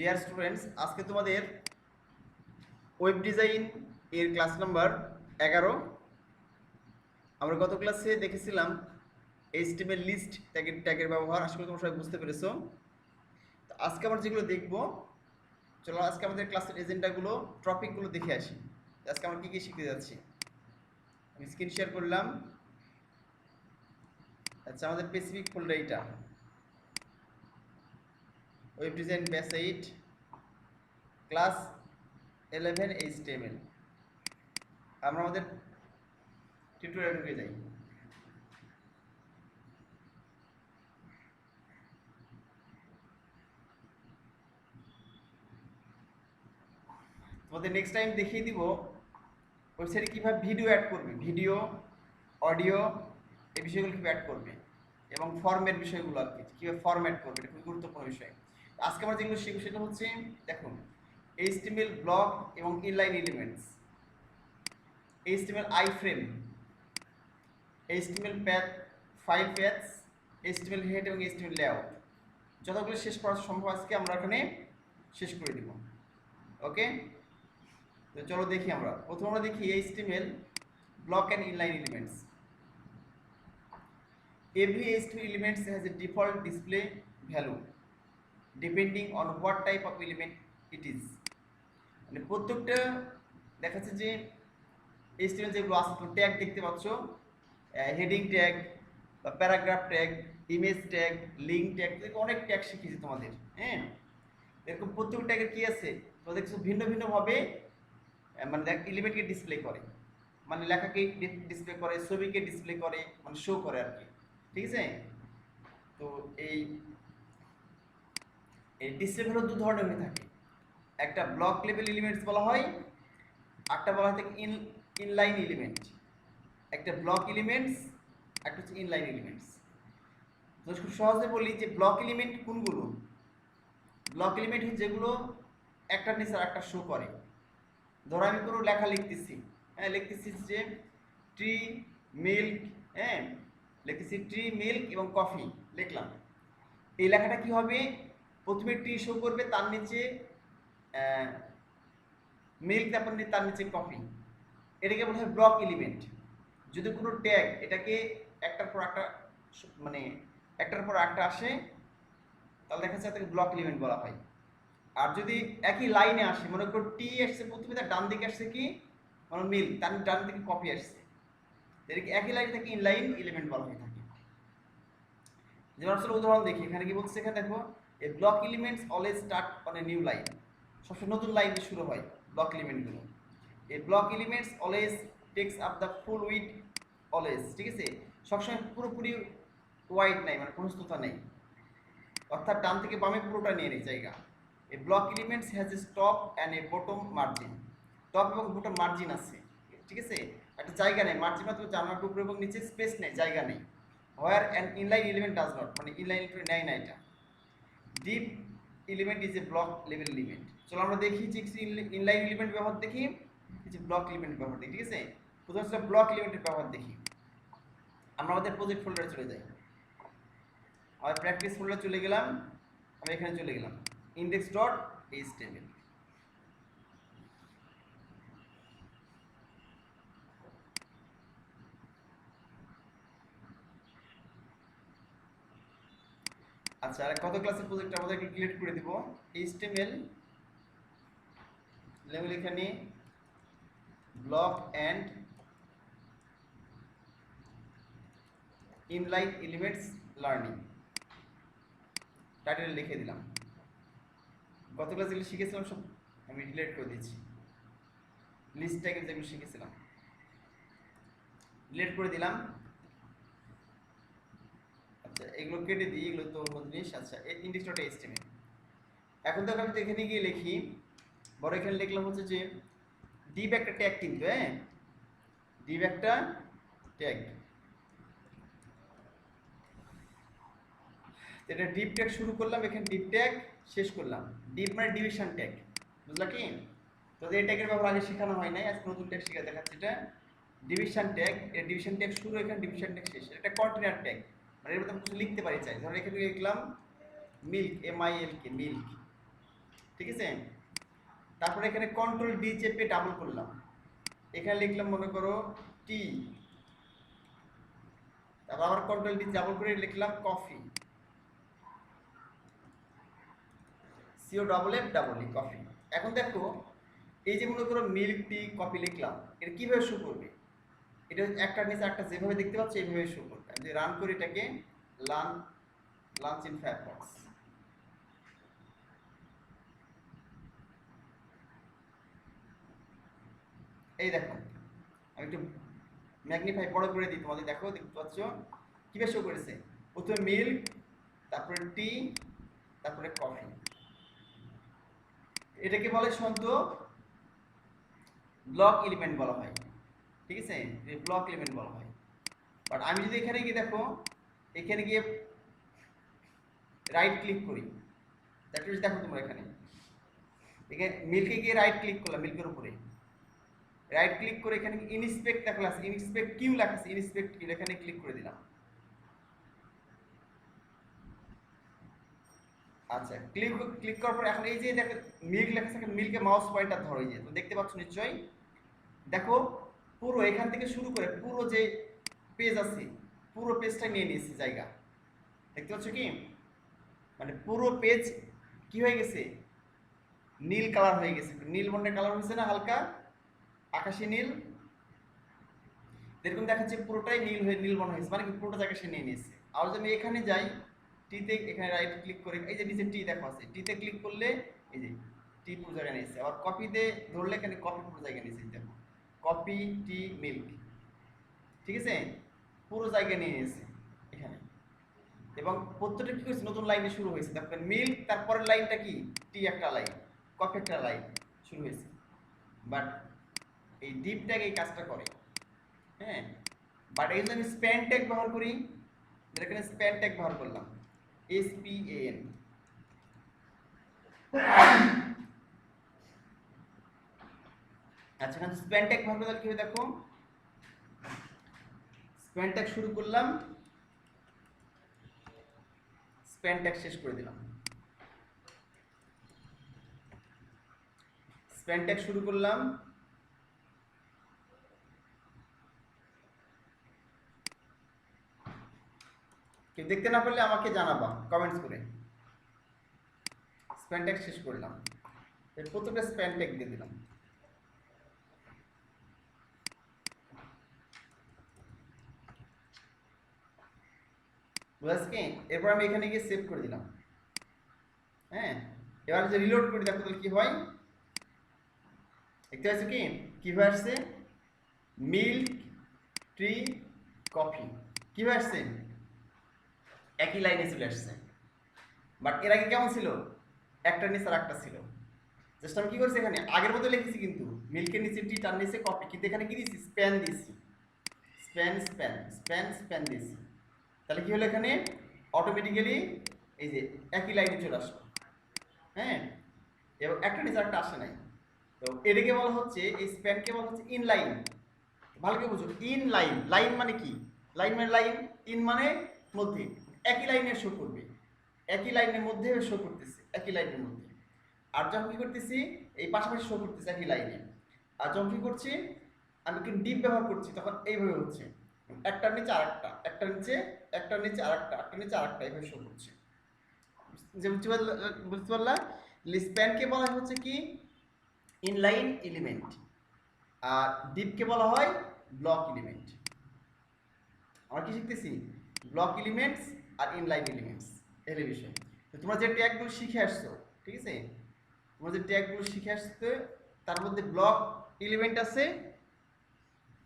Dear students, আজকে তোমাদের web design এর ক্লাস নাম্বার 11। আমরা গত ক্লাসে দেখেছিলাম এইচটিএমএল লিস্ট ট্যাগের ব্যবহার। আশা করি তোমরা সবাই বুঝতে পেরেছো। তো আজকে আমরা যেগুলো দেখব, চলো আজকে আমাদের ক্লাসের এজেন্ডাগুলো, টপিকগুলো দেখে আসি। আজকে আমরা কী কী শিখতে যাচ্ছি। আমি স্ক্রিন শেয়ার করলাম। আচ্ছা, আমাদের স্পেসিফিক ফোল্ডার এইটা, web design batch 8 class 11 HTML. আমরা আমাদের টিউটোরিয়াল ঢুকে যাই। তোমাদের নেক্সট টাইম দেখিয়ে দিব ওয়েবসাইটে কীভাবে ভিডিও অ্যাড করবে, ভিডিও, অডিও, এই বিষয়গুলো কীভাবে অ্যাড করবে এবং ফর্মের বিষয়গুলো আর কি কীভাবে ফরম্যাট করবে, এটা খুব গুরুত্বপূর্ণ বিষয়। আজকে আমরা যেগুলো শিখব সেটা হচ্ছে, দেখুন, এইচটিএমএল ব্লক এবং inline elements, HTML iframe, HTML path, file paths, HTML head এবং এইচটিএমএল লেআউট। যতগুলো শেষ করা সম্ভব আজকে আমরা এখানে শেষ করে দিব। ওকে, তো চলো দেখি। আমরা প্রথমে আমরা দেখি HTML block and inline elements. Every HTML element has a default display value depending on what type of element it is. মানে প্রত্যেকটা দেখাচ্ছে যে HTML যেগুলো আছে, ট্যাগ দেখতে পাচ্ছ, হেডিং ট্যাগ বা paragraph tag, image tag, link tag, অনেক ট্যাগ শিখেছি তোমাদের। হ্যাঁ, এরকম প্রত্যেক ট্যাগের কি আছে তো দেখছো ভিন্ন ভিন্নভাবে মানে এলিমেন্টকে ডিসপ্লে করে, মানে লেখাকে ডিসপ্লে করে, ছবিকে ডিসপ্লে করে, মানে শো করে আর কি। ঠিক আছে, তো এই ডিসপ্লে হলো দু ধরনের হয়ে থাকে। একটা ব্লক লেভেল এলিমেন্টস বলা হয়, একটা বলা হয় থাকে ইনলাইন এলিমেন্ট। একটা ব্লক এলিমেন্টস, একটা হচ্ছে ইনলাইন এলিমেন্টস। তো খুব সহজে বলি যে ব্লক এলিমেন্ট কোনগুলো। ব্লক এলিমেন্ট হচ্ছে যেগুলো একটার নিচে একটা শো করে। ধরো আমি কোনো লেখা লিখতেছি, হ্যাঁ, লিখতেছি যে ট্রি মিল্ক, হ্যাঁ, লিখতেছি ট্রি মিল্ক এবং কফি লিখলাম। এই লেখাটা কি হবে, প্রথমে ট্রি শো করবে, তার নিচে মিল্ক, তারপর তার নিচে কফি। এটাকে বলা হয় ব্লক এলিমেন্ট। যদি কোনো ট্যাগ এটাকে একটার পর একটা মানে একটার পর একটা আসে, তাহলে দেখা যাচ্ছে তাকে ব্লক এলিমেন্ট বলা হয়। আর যদি একই লাইনে আসে, মনে করো টি আসছে প্রথমে, তার ডান দিকে আসছে কি মানে মিল্ক, তার ডান দিকে কপি আসছে, এটাকে একই লাইন থেকে ইনলাইন এলিমেন্ট বলা হয়ে থাকে। যেমন আসলে উদাহরণ দেখি, এখানে কি বলছে, এখানে দেখো, a block elements always start on a new line. সবসময় নতুন লাইন দিয়ে শুরু হয় ব্লক এলিমেন্টগুলো। A block elements always takes up the full width, always, ঠিক আছে, সবসময় পুরোপুরি ওয়াইড নাই, মানে প্রস্তুতা নেই, অর্থাৎ ডান থেকে বামে পুরোটা নিয়ে নেই জায়গা। A block elements has a top and a bottom margin. Top এবং বটম মার্জিন আছে, ঠিক আছে, একটা জায়গা নেই, মার্জিন মাত্র জানার টুকরো এবং নিচে স্পেস নেই, জায়গা নেই। Where an inline element does not, মানে ইনলাইন এলিমেন্ট নেয় না এটা। Div element is a block level element. চলো আমরা দেখি যে ইনলাইন এলিমেন্ট ব্যবহার দেখি, কিছু ব্লক এলিমেন্ট ব্যবহার দেখি। ঠিক আছে, প্রথমে হচ্ছে ব্লক এলিমেন্টের ব্যবহার দেখি। আমরা আমাদের প্রজেক্ট ফোল্ডারে চলে যাই। আর প্র্যাকটিস ফোল্ডারে চলে গেলাম, আমি এখানে চলে গেলাম index dot html। আচ্ছা, আর কত ক্লাসের প্রজেক্ট আমাদেরকে ক্রিয়েট করে দিব। html লেভেল এখানে block and inline elements learning title লিখে দিলাম। গত ক্লাসে যেগুলো শিখেছিলাম সব আমি ডিলিট করে দিচ্ছি। লিস্ট ট্যাগের যেগুলো শিখেছিলাম ডিলিট করে দিলাম। আচ্ছা, এগুলো কেটে দিই, এগুলো তো অন্য জিনিস। আচ্ছা, ইন্ডেক্স ডট এইচটিএমএল। এখন তো আমি এখানে গিয়ে লিখি, বড় এখানে লিখলাম হচ্ছে যে ডিভ একটা ট্যাগ, কিন্তু হ্যাঁ, ডিভ একটা ট্যাগ। এটা ডিভ ট্যাগ শুরু করলাম, এখানে ডিভ ট্যাগ শেষ করলাম। ডিভ মানে ডিভিশন ট্যাগ, বুঝলা কি? তো এই ট্যাগের ব্যবহার আগে শেখানো হয় নাই, আজকে নতুন ট্যাগ শিখে দেখাচ্ছি। এটা ডিভিশন ট্যাগ, এর ডিভিশন ট্যাগ শুরু, এখানে ডিভিশন ট্যাগ শেষ। এটা কন্টেনার ট্যাগ, মানে এর মধ্যে কিছু লিখতে পারি চাই। ধরো এখানে লিখলাম মিল্ক, MILK, মিল্ক, ঠিক আছে। তারপরে এখানে কন্ট্রোল ডি চেপে ডাবল করলাম, এখানে লিখলাম মনে করো টি, তারপর আবার কন্ট্রোল ডি ডাবল করে লিখলাম coffee, C O double F double E coffee. এখন দেখো এই যে মনে করো মিল্ক টি কফি লিখলাম, এটা কিভাবে শো করবে? এটা একটার নিচে একটা যেভাবে দেখতে পাচ্ছ এইভাবে শো করবে। আমি যদি রান করি এটাকে, লাঞ্চ ইন ফায়ারফক্স, এই দেখো আমি একটু ম্যাগনিফাই বড় করে দিই তোমাদের, দেখো দেখতে পাচ্ছ কিভাবে শো করেছে। প্রথমে মিল্ক, তারপরে টি, তারপরে কফি। এটাকে বলে শব্দ ব্লক এলিমেন্ট বলা হয়, ঠিক আছে, ব্লক এলিমেন্ট বলা হয়। বাট আমি যদি এখানে গিয়ে দেখো, এখানে গিয়ে রাইট ক্লিক করি, দেখো তোমরা এখানে মিল্কে গিয়ে রাইট ক্লিক করলাম, মিল্কের উপরে রাইট ক্লিক করে এখানে ইনস্পেক্ট লেখা আছে, ইনস্পেক্ট কিউ লেখা আছে, ইনস্পেক্ট কিউ এখানে ক্লিক করে দিলাম। আচ্ছা, ক্লিক করার পর এখন এই যে দেখো মিল্ক লেখা আছে, মিল্কে মাউস পয়েন্টার ধরো, এই যে তো দেখতে পাচ্ছ নিশ্চয়ই। দেখো পুরো এখান থেকে শুরু করে পুরো যে পেজ আছে পুরো পেজটা নিয়ে নিয়েছে জায়গা, দেখতে পাচ্ছ কি? মানে পুরো পেজ কি হয়ে গেছে, নীল কালার হয়ে গেছে, নীল বর্ণের কালার হয়েছে না, হালকা আকাশি নীল, এরকম দেখাচ্ছে পুরোটাই নীল হয়ে নীল বর্ণ হয়েছে, মানে কি পুরোটা জায়গা সে নিয়ে নিয়েছে। আর যদি আমি এখানে যাই টিতে, এখানে রাইট ক্লিক করে এই যে নিচে টি দেখো আছে, টিতে ক্লিক করলে এই যে টি পুরো জায়গায় নিয়েছে। আবার কপিতে ধরলে এখানে কপি পুরো জায়গায় নিয়েছে, দেখো কপি টি মিল্ক, ঠিক আছে, পুরো জায়গায় নিয়ে নিয়েছে এখানে। এবং প্রত্যেকটা কি হয়েছে, নতুন লাইনে শুরু হয়েছে, দেখো মিল্ক, তারপরের লাইনটা কি টি একটা লাইন, কফি একটা লাইন শুরু হয়েছে। বাট এই ডিপ ট্যাগ এই কাজটা করে, হ্যাঁ। বাট এই জন্য আমি স্প্যান ট্যাগ ব্যবহার করি, এখানে স্প্যান ট্যাগ ব্যবহার করলাম, SPAN। আচ্ছা, এখন স্প্যান ট্যাগ ব্যবহার করলে কি হবে দেখো, স্প্যান ট্যাগ শুরু করলাম, স্প্যান ট্যাগ শেষ করে দিলাম, স্প্যান ট্যাগ শুরু করলাম, কেউ দেখতে না পারলে আমাকে জানাবা কমেন্টস করে। স্প্যান ট্যাগ শেষ করলাম, প্রত্যেকটা স্প্যান ট্যাগ দিয়ে দিলাম। বুঝাচ্ছে কি? এরপর আমি এখানে গিয়ে সেভ করে দিলাম, হ্যাঁ। এবার যে রিলোড করি দেখো তাহলে কি হয়, দেখতে পাচ্ছ কি কিভাবে আসছে, মিল্ক ট্রি কফি কিভাবে আসছে, একই লাইনে চলে আসছে। বাট এর আগে কেমন ছিল, একটা নিচে আর একটা ছিল। জাস্ট আমি কি করছি, এখানে আগের মতো লিখেছি কিন্তু মিল্কের নিচে টি, তার নিচে কফি, কিন্তু এখানে কি দিয়েছি, স্প্যান দিয়েছি, স্প্যান স্প্যান স্প্যান স্প্যান দিয়েছি। তাহলে কি হলো, এখানে অটোমেটিক্যালি এই যে একই লাইনে চলে আসলো, হ্যাঁ, এবং একটা নিচে একটা আসে নাই। তো এটাকে বলা হচ্ছে, এই স্প্যানকে বলা হচ্ছে ইন লাইন। ভালো করে বুঝো, ইন লাইন, লাইন মানে কি, লাইন মানে লাইন, ইন মানে মধ্যে, একই লাইনে শো করবে, একই লাইনের মধ্যে শো করতেছে, একই লাইনের মধ্যে। আর যখন কি করতেছি, এই পাশাপাশি শো করতেছে একই লাইনে। আর যখন কি করছি, আমি কিন্তু ডিপ ব্যবহার করছি, তখন এইভাবে হচ্ছে, একটার নিচে আরেকটা, একটার নিচে একটার নিচে আরেকটা, একটার নিচে আরেকটা, এইভাবে শো করছে। যে বুঝতে পারলা, স্প্যানকে বলা হচ্ছে কি ইনলাইন এলিমেন্ট, আর ডিপকে বলা হয় ব্লক এলিমেন্ট। আমরা কি শিখতেছি, ব্লক এলিমেন্টস আর ইনলাইন এলিমেন্টস, এর বিষয়। তো তোমরা যে ট্যাগগুলো শিখে আসছো, ঠিক আছে, তোমরা যে ট্যাগগুলো শিখে আসছো তার মধ্যে ব্লক এলিমেন্ট আছে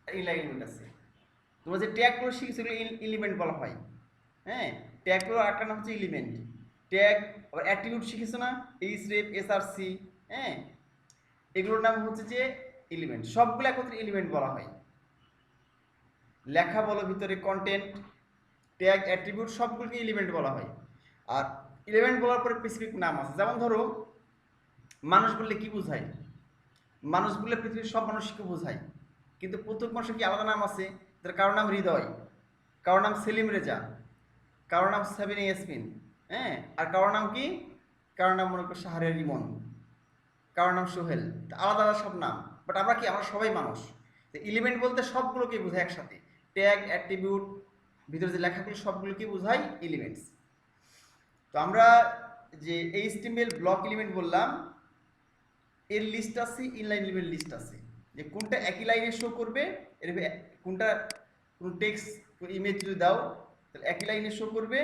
আর ইনলাইন এলিমেন্ট আছে। তোমরা যে ট্যাগগুলো শিখেছো এগুলো এলিমেন্ট বলা হয়, হ্যাঁ। ট্যাগগুলো একটা নাম হচ্ছে এলিমেন্ট, ট্যাগ। আবার অ্যাট্রিবিউট শিখেছো না, এইচরেফ, এসআরসি, হ্যাঁ, এগুলোর নাম হচ্ছে যে এলিমেন্ট, সবগুলো একত্রে এলিমেন্ট বলা হয়। লেখা বলো ভিতরে কন্টেন্ট, ট্যাগ, অ্যাট্রিবিউট সবগুলোকে এলিমেন্ট বলা হয়। আর এলিমেন্ট বলার পরে স্পেসিফিক নাম আছে, যেমন ধরো মানুষ বললে কি বোঝায়, মানুষ বললে পৃথিবীর সব মানুষকে বোঝায়, কিন্তু প্রত্যেক মানুষের কি আলাদা নাম আছে, যার কারোর নাম হৃদয়, কারোর নাম সেলিম রেজা, কারোর নাম সাবিনা ইয়াসমিন, হ্যাঁ, আর কারোর নাম কি, কারোর নাম মনে করো শাহরিয়ার রিমন, কারোর নাম সোহেল, আলাদা আলাদা সব নাম, বাট আমরা কি, আমরা সবাই মানুষ। এলিমেন্ট বলতে সবগুলোকে বোঝায় একসাথে, ট্যাগ, অ্যাট্রিবিউট, ভিতরে যে লেখাগুলো সবগুলোকে বোঝায় এলিমেন্টস। তো আমরা যে এইচটিএমএল ব্লক এলিমেন্ট বললাম, এর লিস্ট আছে, ইনলাইন এলিমেন্ট লিস্ট আছে, যে কোনটা একই লাইনে শো করবে, এর কোনটা কোন টেক্সট ইমেজ যদি দাও তাহলে একই লাইনে শো করবে,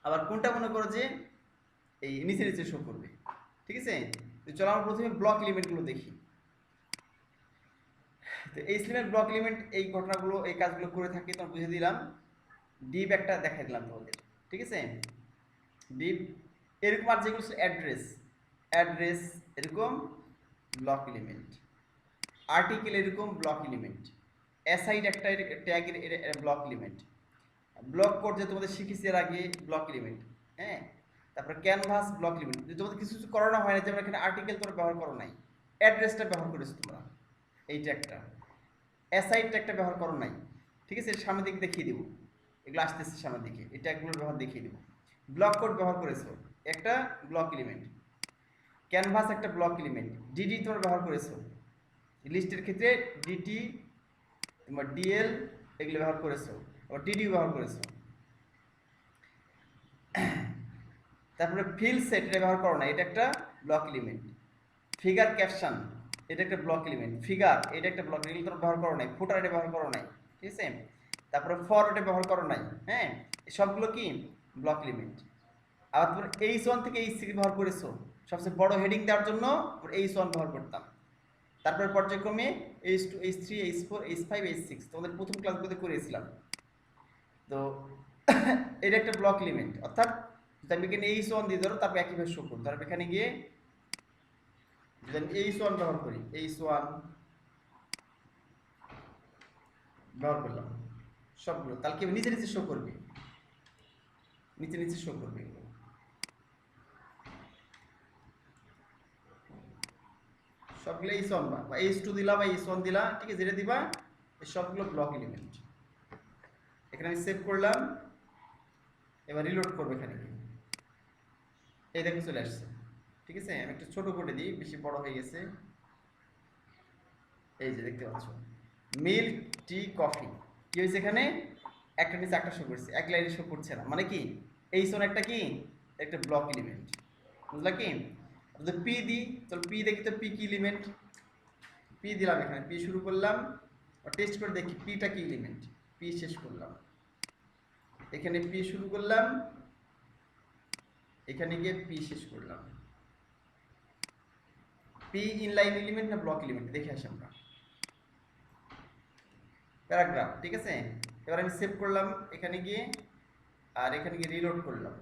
আবার কোনটা মনে করো যে এই নিচে নিচে শো করবে। ঠিক আছে, তো চলো আমরা প্রথমে ব্লক এলিমেন্টগুলো দেখি। তো এইচটিএমএল ব্লক এলিমেন্ট এই ঘটনাগুলো, এই কাজগুলো করে থাকে, তোমার বুঝে দিলাম। ডিপ একটা দেখাই দিলাম তোমাদের। ঠিক আছে, ডিপ এরকম, আর যেগুলো অ্যাড্রেস, অ্যাড্রেস এরকম ব্লক এলিমেন্ট, আর্টিকেল এরকম ব্লক এলিমেন্ট, অ্যাসাইড একটা ট্যাগের ব্লক এলিমেন্ট, ব্লক কোড যে তোমাদের শিখেছি এর আগে ব্লক এলিমেন্ট। হ্যাঁ, তারপরে ক্যানভাস ব্লক এলিমেন্ট, যদি তোমাদের কিছু কিছু করানো হয় না, যেমন এখানে আর্টিকেল তোমরা ব্যবহার করো নাই, অ্যাড্রেসটা ব্যবহার করেছো তোমরা, এইটা একটা অ্যাসাইড একটা ব্যবহার করো নাই। ঠিক আছে, সামনের দিকে দেখিয়ে দেবো, এগুলো আসতেছে সামনের দিকে, এই ট্যাগগুলোর ব্যবহার দেখিয়ে দেবো। ব্লক কোড ব্যবহার করেছো, একটা ব্লক এলিমেন্ট। ক্যানভাস একটা ব্লক এলিমেন্ট। ডিডি তোমরা ব্যবহার করেছো লিস্টের ক্ষেত্রে, ডিটি, তোমার ডিএল এগুলো ব্যবহার করেছো, আবার ডিডিও ব্যবহার করেছো। তারপরে ফিল সেট এটা ব্যবহার করো না, এটা একটা ব্লক এলিমেন্ট। ফিগার ক্যাপশন এটা একটা ব্লক এলিমেন্ট। ফিগার এটা একটা ব্লক এলিমেন্ট, তোমরা ব্যবহার করো নাই। ফুটার এটা ব্যবহার করো নাই। ঠিক আছে, তারপরে ফর এটা ব্যবহার করো নাই। হ্যাঁ, সবগুলো কি ব্লক এলিমেন্ট। আবার তোমরা H1 থেকে H3 ব্যবহার করেছো, সবচেয়ে বড় হেডিং দেওয়ার জন্য H1 ব্যবহার করতাম। তারপরে পর্যায়ক্রমে H2, H3, H4, H5, H6 তোমাদের প্রথম ক্লাসগুলোতে করেছিলাম। তো এটা একটা ব্লক এলিমেন্ট, অর্থাৎ যদি আমি এখানে H1 দিয়ে ধরো, তারপর একইভাবে শো করবো। তারপর এখানে গিয়ে যদি আমি H1 ব্যবহার করি, H1 ব্যবহার করলাম সবগুলো, তাহলে কি নিচে নিচে শো করবে, নিচে নিচে শো করবে এগুলো। সবগুলো H1 বা H2 দিলা বা H1 দিলা, ঠিক আছে, যেটা দিবা এই সবগুলো ব্লক এলিমেন্ট। এখানে আমি সেভ করলাম, এবার রিলোড করবো। এখানে এই দেখো চলে আসছে। ঠিক আছে, আমি একটু ছোট করে দিই, বেশি বড় হয়ে গেছে। এই যে দেখতে পাচ্ছ, মিল্ক, টি, কফি, কি হয়েছে এখানে, একটা নিচে একটা শো করছে, এক লাইনে শো করছে না, মানে কি H1 একটা কি, একটা ব্লক এলিমেন্ট, বুঝলা কি। যদি পি দিই, চলো পি দেখি তো, পি কি এলিমেন্ট। পি দিলাম, এখানে পি শুরু করলাম, টেস্ট করে দেখি পিটা কি এলিমেন্ট। পি শেষ করলাম, এখানে পি শুরু করলাম, এখানে গিয়ে পি শেষ করলাম। পি ইনলাইন এলিমেন্ট না ব্লক এলিমেন্ট দেখে আসি আমরা। প্যারাগ্রাফ, ঠিক আছে, এবার আমি সেভ করলাম এখানে গিয়ে, আর এখানে গিয়ে রিলোড করলাম।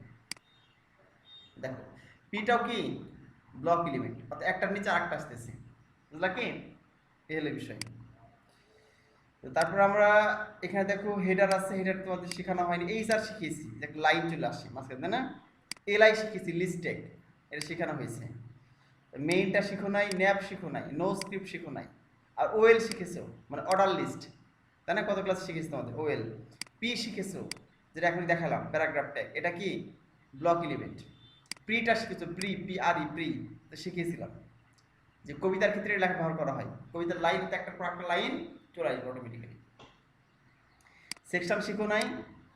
দেখো পিটাও কি ব্লক এলিমেন্ট, অর্থাৎ একটার নিচে আরেকটা আসতেছে, বুঝলা কি, এই হলো বিষয়। তো তারপর আমরা এখানে দেখো হেডার আছে, হেডার তোমাদের শেখানো হয়নি, এই স্যার শিখিয়েছি যে একটা লাইন চলে আসে মাঝখানে, তাই না। এলআই শিখেছি, লিস্ট ট্যাগ এটা শেখানো হয়েছে। মেইনটা শিখো নাই, ন্যাপ শিখো নাই, নো স্ক্রিপ্ট শিখো নাই। আর ওএল শিখেছো, মানে অর্ডার লিস্ট, তাই না, কত ক্লাস শিখেছি তোমাদের ওএল। পি শিখেছো, যেটা এখন দেখালাম প্যারাগ্রাফ ট্যাগ, এটা কি ব্লক এলিমেন্ট। প্রিটা শিখেছো, pre, P R E, pre তো শিখিয়েছিলাম যে কবিতার ক্ষেত্রে লেখা ব্যবহার করা হয়, কবিতার লাইন একটা পর একটা লাইন চলে আসবে অটোমেটিক্যালি। সেকশন শিখো নাই,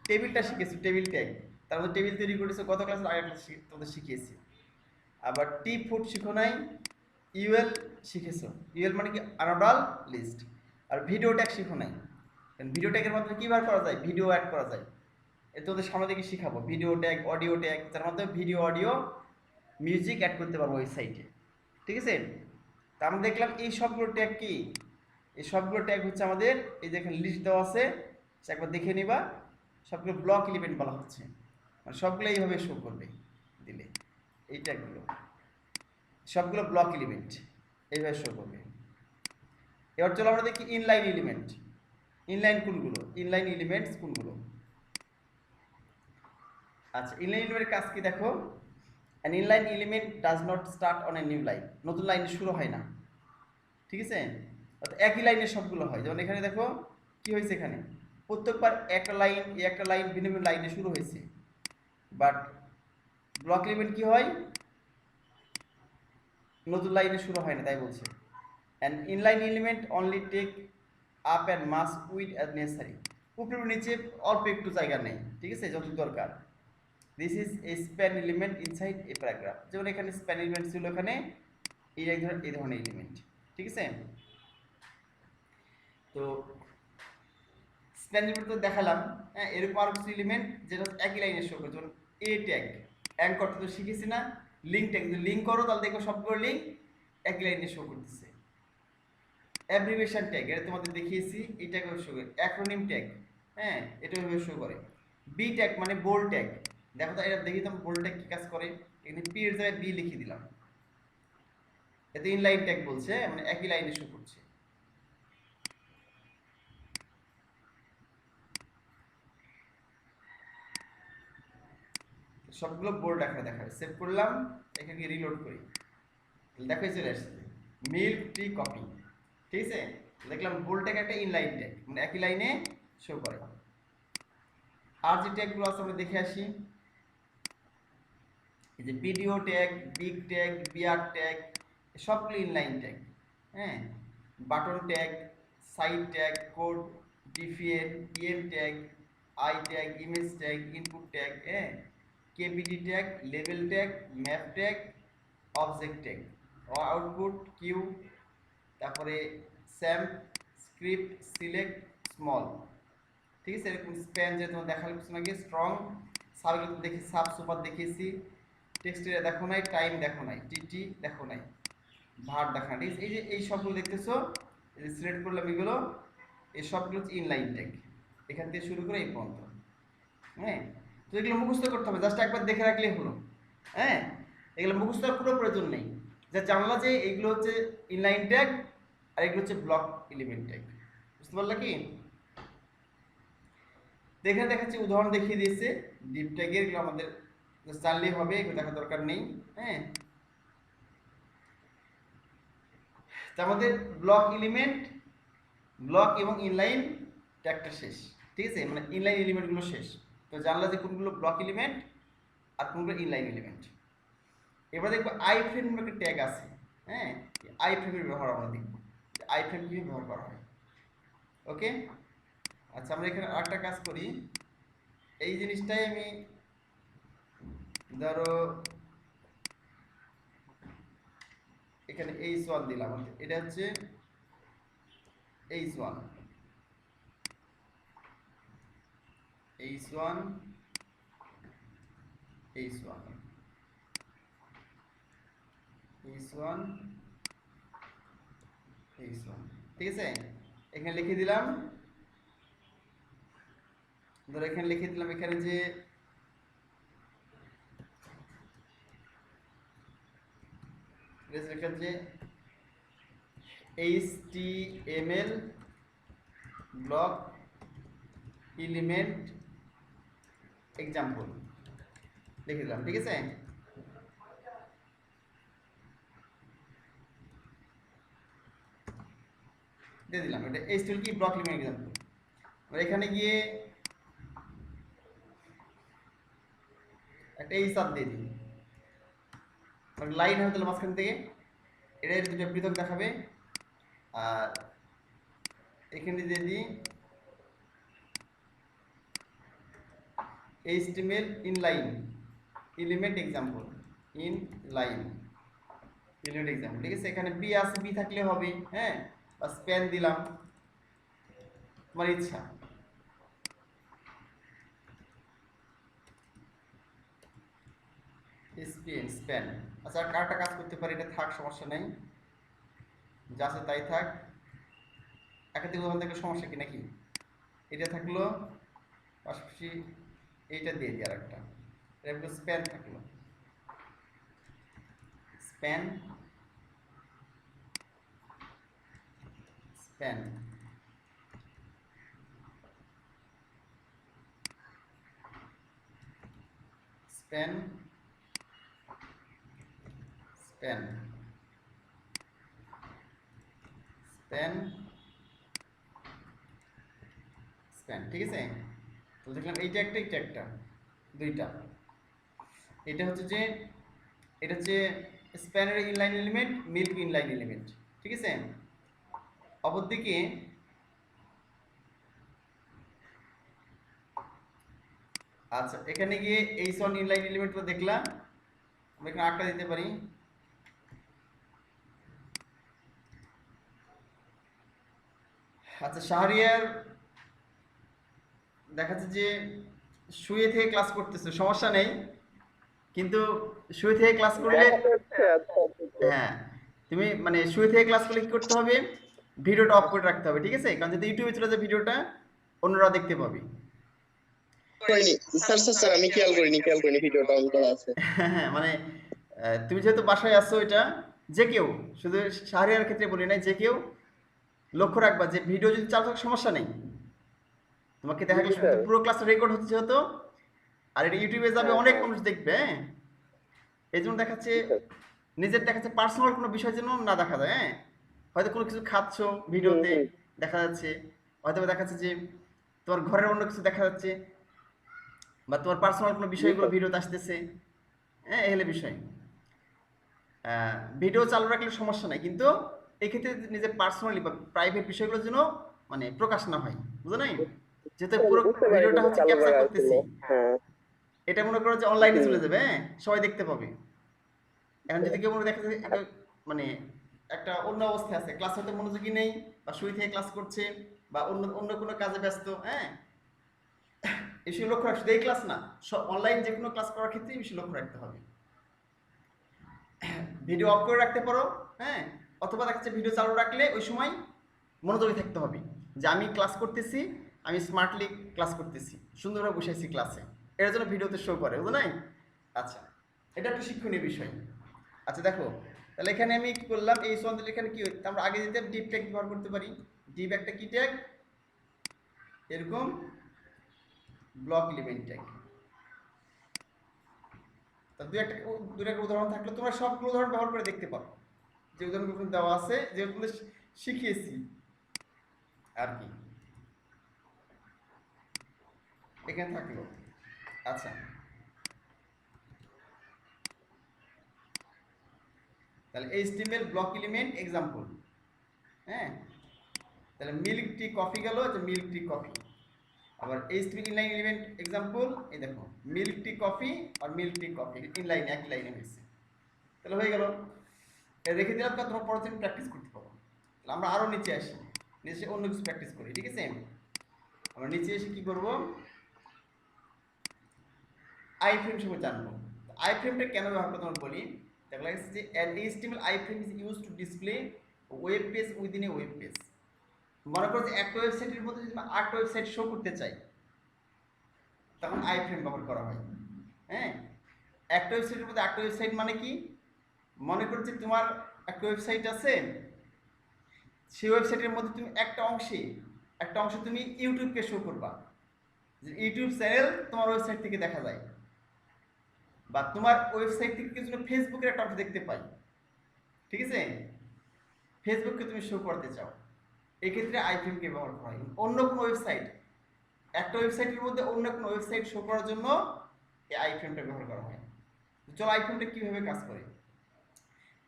টেবিলটা শিখেছো, টেবিল ট্যাগ, তার মধ্যে টেবিল তৈরি করেছো, গত ক্লাসে আগে তোমাদের শিখিয়েছি। আবার টি ফুড শিখো নাই, ইউএল শিখেছো, ইউএল মানে কি আনঅর্ডার লিস্ট। আর ভিডিও ট্যাগ শিখো নাই, ভিডিও ট্যাগের মাধ্যমে কী বার করা যায়, ভিডিও অ্যাড করা যায়, এটা তোদের সামনে দিকে শিখাবো। ভিডিও ট্যাগ, অডিও ট্যাগ, যার মাধ্যমে ভিডিও, অডিও, মিউজিক অ্যাড করতে পারবো ওই সাইটে। ঠিক আছে, তা আমরা দেখলাম এই সবগুলো ট্যাগ কি, এই সবগুলো ট্যাগ হচ্ছে আমাদের, এই যে এখানে লিস্ট দেওয়া আছে, সে একবার দেখে নিবা, সবগুলো ব্লক এলিমেন্ট বলা হচ্ছে, মানে সবগুলো এইভাবে শো করবে দিলে, এই ট্যাগগুলো সবগুলো ব্লক এলিমেন্ট এইভাবে শো করবে। এবার চলো আমরা দেখি ইনলাইন এলিমেন্ট। ইনলাইন কোনগুলো, ইনলাইন এলিমেন্টস কোনগুলো। আচ্ছা, ইনলাইন এলিমেন্টের কাজ কি দেখো, an inline element does not start on a new line, নতুন লাইনে শুরু হয় না। ঠিক আছে, অর্থাৎ একই লাইনে সবগুলো হয়। যেমন এখানে দেখো কি হয়েছে, এখানে প্রত্যেকবার একটা লাইন, একটা লাইন ভিন্ন ভিন্ন লাইনে শুরু হয়েছে, বাট ব্লক এলিমেন্ট কি হয়, নতুন লাইনে শুরু হয় না, তাই বলছে। An inline element only take up and much width as necessary, উপরে নিচে অল্প একটু জায়গা নেই, ঠিক আছে, যত দরকার। This is a span element inside a paragraph, যেমন এখানে স্প্যান এলিমেন্ট ছিল, এখানে এই ধরনের এলিমেন্ট, ঠিক আছে। তো স্প্যান এলিমেন্ট তো দেখালাম, হ্যাঁ, এরকম আরো কিছু এলিমেন্ট যেটা একই লাইনে শো করে, যেমন এ ট্যাগ, অ্যাঙ্কর তো শিখেছি না, লিঙ্ক ট্যাগ, যদি লিঙ্ক করো তাহলে দেখো সবগুলো লিঙ্ক একই লাইনে শো করতেছে। অ্যাব্রিভিয়েশন ট্যাগ, এটা তোমাদের দেখিয়েছি, এই ট্যাগ শো করে। অ্যাক্রোনিম ট্যাগ, হ্যাঁ, এটা ওইভাবে শো করে। বি ট্যাগ মানে বোল্ড ট্যাগ, দেখো তো এটা দেখি তো বোল্ড ট্যাগ কি কাজ করে, এখানে পি এর জায়গায় বি লিখে দিলাম, এতে ইনলাইন ট্যাগ বলছে, মানে একই লাইনে শো করছে। সবগুলো বোল্ড আকারে দেখাবে। সেভ করলাম, এখানে রিলোড করি, দেখো চলে আসছে মিল্ক টি কফি, ঠিক আছে। দেখলাম বোল্ড ট্যাগ একটা ইনলাইন ট্যাগ, মানে একই লাইনে শো করে। আর যে ট্যাগগুলো আছে আমরা দেখে আসি, এই যে video tag, big tag, BR tag, সবগুলো ইনলাইন ট্যাগ, হ্যাঁ। Button tag, side tag, code, DFN, EM tag, I tag, image tag, input tag, হ্যাঁ, KBD tag, label tag, map tag, object tag, output, Q, তারপরে samp, script, select, small, ঠিক আছে। এরকম span যে তোমার দেখার কিছু নাকি, স্ট্রং, সাবগুলো দেখি, সাব সুপার দেখিয়েছি, টেক্সট এরিয়া দেখো নাই, টাইম দেখো নাই, টিটি দেখো নাই, ভার দেখা নাই, এই যে এই সবগুলো দেখতেছো, এই যে সিলেক্ট করলাম এগুলো, এই সবগুলো হচ্ছে ইনলাইন ট্যাগ, এখান থেকে শুরু করে এই পর্যন্ত, হ্যাঁ। তো এগুলো মুখস্থ করতে হবে, জাস্ট একবার দেখে রাখলেই হলো, হ্যাঁ। এগুলো মুখস্থ করার পুরো প্রয়োজন নেই, যা জানলা যে এইগুলো হচ্ছে ইনলাইন ট্যাগ আর এগুলো হচ্ছে ব্লক এলিমেন্ট ট্যাগ, বুঝতে পারলা কি? দেখে দেখাচ্ছি, উদাহরণ দেখিয়ে দিয়েছে ডিপ ট্যাগের, এগুলো আমাদের জানলেই হবে, এগুলো দেখার দরকার নেই, হ্যাঁ। তা আমাদের ব্লক এলিমেন্ট, ব্লক এবং ইনলাইন ট্যাগটা শেষ, ঠিক আছে, মানে ইনলাইন এলিমেন্টগুলো শেষ। তো জানলা যে কোনগুলো ব্লক এলিমেন্ট আর কোনগুলো ইনলাইন এলিমেন্ট। এবার দেখবো আই ফ্রেম একটা ট্যাগ আছে, হ্যাঁ, আই ফ্রেমের ব্যবহার আমরা দেখবো, আই ফ্রেম কিভাবে ব্যবহার করা হয়। ওকে, আচ্ছা, আমরা এখানে আরেকটা কাজ করি, এই জিনিসটাই আমি ধরো এখানে H1 দিলাম, এটা হচ্ছে H1, H1, H1, H1, H1, ঠিক আছে। এখানে লিখে দিলাম, ধরো এখানে লিখে দিলাম, এখানে যে লেখা যে HTML ব্লক এলিমেন্ট এক্সাম্পল লিখে দিলাম, ঠিক আছে। দিয়ে দিলাম, এটা HTML কি ব্লক এলিমেন্ট এক্সাম্পল। আমরা এখানে গিয়ে একটা এই সাব দিয়ে দিই, লাইন হবে তাহলে মাঝখান থেকে, এটা দুটো পৃথক দেখাবে। আর এখানে দিয়ে দিই HTML inline element example, inline element example, ঠিক আছে। এখানে বি আছে, বি থাকলে হবে, হ্যাঁ, বা স্প্যান দিলাম, তোমার ইচ্ছা। স্প্যান, আচ্ছা, আর কারটা কাজ করতে পারি, এটা থাক, সমস্যা নেই, যা আছে তাই থাক। একাধিক উদাহরণ থাকলে সমস্যা কি নাকি? এটা থাকলো, পাশাপাশি এইটা দিয়ে দিই, আর একটা এটা স্প্যান থাকলো, span, span, span, span, span, span, ঠিক আছে। তো দেখলাম এইটা একটা দুইটা, এটা হচ্ছে যে, এটা হচ্ছে স্প্যানের inline element, milk inline element, ঠিক আছে। অপরদিকে আচ্ছা এখানে গিয়ে H1 ইনলাইন এলিমেন্ট তো দেখলাম, আমরা এখানে আটটা দিতে পারি। আচ্ছা শাহরিয়ার দেখা যাচ্ছে যে শুয়ে থেকে ক্লাস করতেছে, সমস্যা নেই, কিন্তু শুয়ে থেকে ক্লাস করলে হ্যাঁ তুমি মানে শুয়ে থেকে ক্লাস করলে কি করতে হবে, ভিডিওটা অফ করে রাখতে হবে, ঠিক আছে, কারণ যদি ইউটিউবে চলে যায় ভিডিওটা অন্যরা দেখতে পাবে। করিনি স্যার স্যার স্যার আমি খেয়াল করিনি ভিডিওটা অন করা আছে। হ্যাঁ মানে তুমি যেহেতু বাসায় আসছো, এটা যে কেউ, শুধু শাহরিয়ার ক্ষেত্রে বলি নাই, যে কেউ লক্ষ্য রাখবা যে ভিডিও যদি চালু থাকে সমস্যা নেই, তোমাকে দেখা গেল পুরো ক্লাস রেকর্ড হচ্ছে হতো, আর এটা ইউটিউবে যাবে, অনেক মানুষ দেখবে, হ্যাঁ এই জন্য দেখাচ্ছে নিজের দেখাচ্ছে পার্সোনাল কোনো বিষয় যেন না দেখা যায়, হ্যাঁ হয়তো কোনো কিছু খাচ্ছ ভিডিওতে দেখা যাচ্ছে, হয়তো দেখাচ্ছে যে তোমার ঘরের অন্য কিছু দেখা যাচ্ছে, বা তোমার পার্সোনাল কোনো বিষয়গুলো ভিডিওতে আসতেছে, হ্যাঁ এই হলো বিষয়। ভিডিও চালু রাখলে সমস্যা নাই, কিন্তু এক্ষেত্রে নিজের পার্সোনালি বা প্রাইভেট বিষয়গুলো যেন মানে প্রকাশ না হয়, বুঝো নাই, যেহেতু পুরো ভিডিওটা হচ্ছে ক্যাপচার করতেছি, এটা মনে করো যে অনলাইনে চলে যাবে, হ্যাঁ সবাই দেখতে পাবে। এখন যদি কেউ মনে দেখা যায় মানে একটা অন্য অবস্থায় আছে, ক্লাস হতে মনোযোগী নেই, বা শুয়ে থেকে ক্লাস করছে, বা অন্য অন্য কোনো কাজে ব্যস্ত, হ্যাঁ এই বিষয়ে লক্ষ্য রাখ, শুধু এই ক্লাস না, সব অনলাইন যে কোনো ক্লাস করার ক্ষেত্রে এই বিষয়ে লক্ষ্য রাখতে হবে। ভিডিও অফ করে রাখতে পারো, হ্যাঁ অথবা দেখা যাচ্ছে ভিডিও চালু রাখলে ওই সময় মনোযোগী থাকতে হবে যে আমি ক্লাস করতেছি, আমি স্মার্টলি ক্লাস করতেছি, সুন্দরভাবে বসেছি ক্লাসে, এর জন্য ভিডিওতে শো করে, বুঝো নাই। আচ্ছা এটা একটু শিক্ষণীয় বিষয়। আচ্ছা দেখো তাহলে এখানে আমি কি করলাম, এই সন্দেহ এখানে কি আমরা আগে দিতে ডিপ ট্যাগ ব্যবহার করতে পারি, ডিপ একটা কি ট্যাগ, এরকম ব্লক এলিমেন্ট ট্যাগ। তা দুই একটা উদাহরণ থাকলে তোমরা সবগুলো উদাহরণ ব্যবহার করে দেখতে পারো, যে উদাহরণগুলো দেওয়া আছে যেগুলো শিখিয়েছি আর কি, এখানে থাকলো। আচ্ছা তাহলে HTML ব্লক এলিমেন্ট এক্সাম্পল, হ্যাঁ তাহলে মিল্ক টি কফি গেল, যে মিল্ক টি কফি। আবার HTML ইনলাইন এলিমেন্ট এক্সাম্পল, এই দেখো মিল্ক টি কফি আর মিল্ক টি কফি ইনলাইন এক লাইনে হয়েছে, তাহলে হয়ে গেল। রেখে দিলাম, তোমরা পরের দিন প্র্যাকটিস করতে পারো। তাহলে আমরা আরও নিচে আসি, নিচে অন্য কিছু প্র্যাকটিস করি, ঠিক আছে। আমরা নিচে এসে কি করব, আই ফ্রেম সম্পর্কে জানবো। আই ফ্রেমটা কেন ব্যবহার করতে আমরা বলি, দেখা যাচ্ছে যে an HTML I frame is used to display web page within a web page. মনে করো যে একটা ওয়েবসাইটের মধ্যে যদি আরেকটা ওয়েবসাইট শো করতে চাই, তখন আই ফ্রেম ব্যবহার করা হয়, হ্যাঁ একটা ওয়েবসাইটের মধ্যে একটা ওয়েবসাইট মানে কি, মনে করো যে তোমার একটা ওয়েবসাইট আছে, সেই ওয়েবসাইটের মধ্যে তুমি একটা অংশে তুমি ইউটিউবকে শো করবা, যে ইউটিউব চ্যানেল তোমার ওয়েবসাইট থেকে দেখা যায়, বা তোমার ওয়েবসাইট থেকে কিছু ফেসবুকের একটা অংশ দেখতে পাই, ঠিক আছে, ফেসবুককে তুমি শো করতে চাও, এক্ষেত্রে আইফ্রেমকে ব্যবহার করা হয়। অন্য কোনো ওয়েবসাইট, একটা ওয়েবসাইটের মধ্যে অন্য কোনো ওয়েবসাইট শো করার জন্য এই আইফ্রেমটা ব্যবহার করা হয়। চলো আইফ্রেমটা কীভাবে কাজ করে।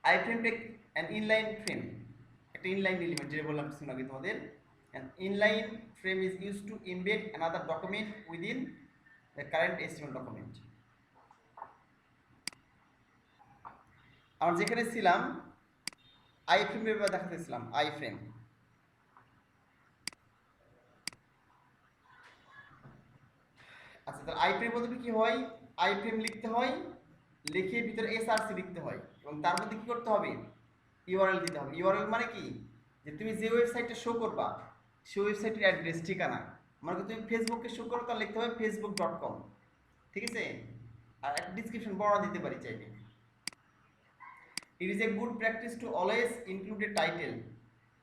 আইফ্রেমটা অ্যান ইনলাইন ফ্রেম, একটা ইনলাইন এলিমেন্ট, যেটা বললাম কিছুক্ষণ আগে তোমাদের। An inline frame is use to embed another document within the current HTML document. আমরা যেখানে ছিলাম আই ফ্রেমের ব্যাপারে দেখাতেছিলাম, আই ফ্রেম। আচ্ছা তাহলে আই ফ্রেম বলতে কি হয়, আই ফ্রেম লিখতে হয়, লিখে ভিতরে এসআরসি লিখতে হয়, এবং তার মধ্যে কি করতে হবে, ইউআরএল দিতে হবে। ইউআরএল মানে কি, যে তুমি যে ওয়েবসাইটটা শো করবা সেই ওয়েবসাইটের অ্যাড্রেস, ঠিকানা। মানে তুমি ফেসবুককে শো করো, তাহলে লিখতে হবে facebook.com, ঠিক আছে, আর একটা ডিসক্রিপশন বর্ণনা দিতে পারি চাইলে। It is a good practice to always include a title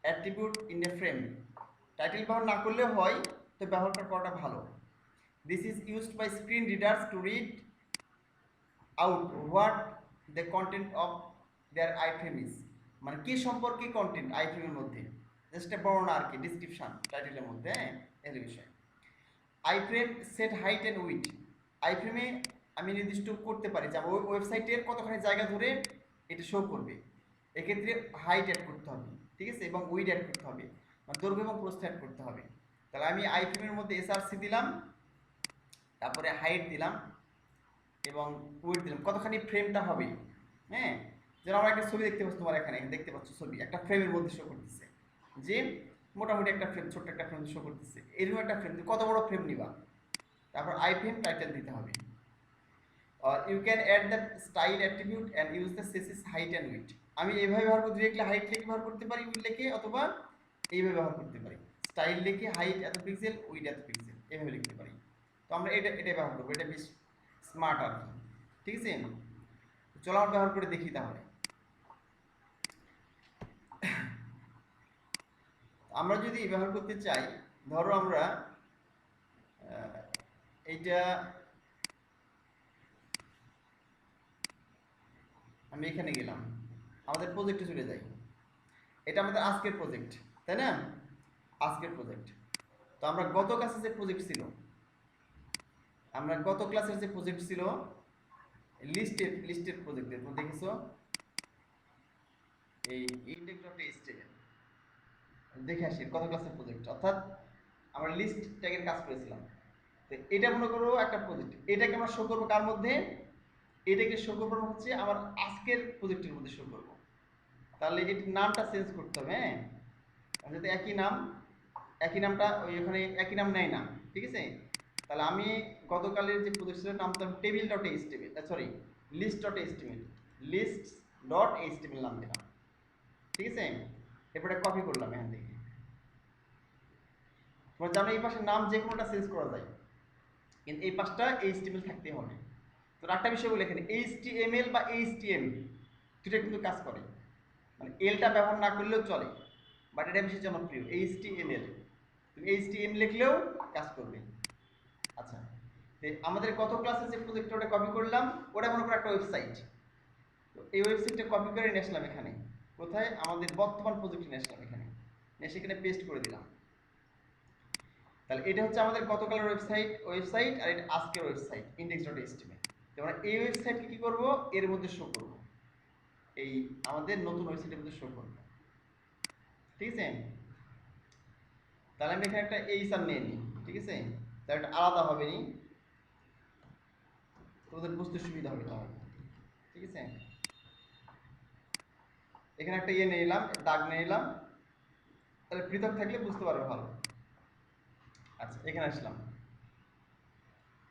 attribute in a frame. Title ব্যবহার না করলেও হয়, তো ব্যবহার করাটা ভালো। This is used by screen readers to read out what the content of their iframe is. মানে কি সম্পর্কে কন্টেন্ট আইফ্রেমের মধ্যে, জাস্ট একটা বর্ণনা আর কি, ডিসক্রিপশন টাইটেলের মধ্যে, হ্যাঁ এর বিষয়। Iframe set height and width, আইফ্রেমে আমি নির্দিষ্ট করতে পারি যে আমার ওয়েবসাইটের কতখানি জায়গা ধরে এটা শো করবে। এক্ষেত্রে হাইট অ্যাড করতে হবে, ঠিক আছে, এবং উইড অ্যাড করতে হবে, মানে দৈর্ঘ্য এবং প্রস্থ অ্যাড করতে হবে। তাহলে আমি আই ফ্রেমের মধ্যে এসআরসি দিলাম, তারপরে হাইট দিলাম এবং উইড দিলাম, কতখানি ফ্রেমটা হবে। হ্যাঁ, যেন আমরা একটা ছবি দেখতে পাচ্ছি, তোমার এখানে দেখতে পাচ্ছ ছবি একটা ফ্রেমের মধ্যে শো করতেছে, যে মোটামুটি একটা ফ্রেম, ছোট্ট একটা ফ্রেম শো করতেছে, এরকম একটা ফ্রেম, কত বড় ফ্রেম নিবা। তারপর আই ফ্রেম টাইটেল দিতে হবে। You can add the style attribute and use the CSS height and width. আমি এইভাবে ব্যবহার করতে লিখলে হাইট লিখে ব্যবহার করতে পারি, উইড লিখে, অথবা এইভাবে ব্যবহার করতে পারি, স্টাইল লিখে হাইট এত পিক্সেল, উইড এত পিক্সেল, এইভাবে লিখতে পারি। তো আমরা এটা ব্যবহার করবো, এটা বেশ স্মার্ট আর কি, ঠিক আছে। চলো আমরা ব্যবহার করে দেখি তাহলে। আমরা যদি ব্যবহার করতে চাই, ধরো আমরা এইটা, আমি এখানে গেলাম, আমাদের প্রজেক্টে চলে যাই। এটা আমাদের আজকের প্রজেক্ট, তাই না, আজকের প্রজেক্ট। তো আমরা গত ক্লাসে যে প্রজেক্ট ছিল, আমরা গত ক্লাসের যে প্রজেক্ট ছিল লিস্টের প্রজেক্ট দেখেছো, এই ইন্ডেক্স ডট এইচটিএমএল, দেখে আসি গত ক্লাসের প্রজেক্ট, অর্থাৎ আমরা লিস্ট ট্যাগের কাজ করেছিলাম। তো এটা মনে করো একটা প্রজেক্ট, এটাকে আমরা শো করবো কার মধ্যে, এটাকে শো করবো হচ্ছে আমার আজকের প্রজেক্টের মধ্যে শো করবো। তাহলে এটির নামটা চেঞ্জ করতে হবে। হ্যাঁ, যদি একই নাম, একই নামটা ওই ওখানে একই নাম নেয় না, ঠিক আছে। তাহলে আমি গতকালের যে প্রজেক্টের নাম দিলাম table dot HTML, sorry, list dot HTML, list dot HTML নাম দিলাম, ঠিক আছে। এরপরে কপি করলাম এখান থেকে। তোমরা জানো এই পাশের নাম যে কোনোটা চেঞ্জ করা যায়, কিন্তু এই পাশটা এইচটিএমএল থাকতে হবে। তো একটা বিষয় বলে এখানে এইচটিএমএল বা এইচটিএম দুটো কিন্তু কাজ করে, মানে এলটা ব্যবহার না করলেও চলে, বাট এটা বেশি জনপ্রিয় এইচটিএমএল। তুমি এইচটিএম লিখলেও কাজ করবে। আচ্ছা, আমাদের গত ক্লাসে যে প্রজেক্টটা ওটা কপি করলাম, ওটা মনে করো একটা ওয়েবসাইট। তো এই ওয়েবসাইটটা কপি করে নিয়ে আসলাম এখানে, কোথায়, আমাদের বর্তমান প্রজেক্টে নিয়ে আসলাম এখানে, নিয়ে সেখানে পেস্ট করে দিলাম। তাহলে এটা হচ্ছে আমাদের গতকালের ওয়েবসাইট আর এটা আজকের ওয়েবসাইট ইন্ডেক্স ডট এইচটিএমএল। তো আমরা এই ওয়েবসাইটকে কি করব, এর মধ্যে শো করব, এই আমাদের নতুন ওয়েবসাইটের মধ্যে শো করব, ঠিক আছে। তাহলে আমি এখানে একটা এইচআর নিয়ে নিই, ঠিক আছে, তাহলে একটা আলাদা হবে নি, তোমাদের বুঝতে সুবিধা হবে তাহলে, ঠিক আছে। এখানে একটা ইয়ে নিয়ে নিলাম, দাগ নিয়ে নিলাম, তাহলে পৃথক থাকলে বুঝতে পারবে ভালো। আচ্ছা, এখানে আসলাম।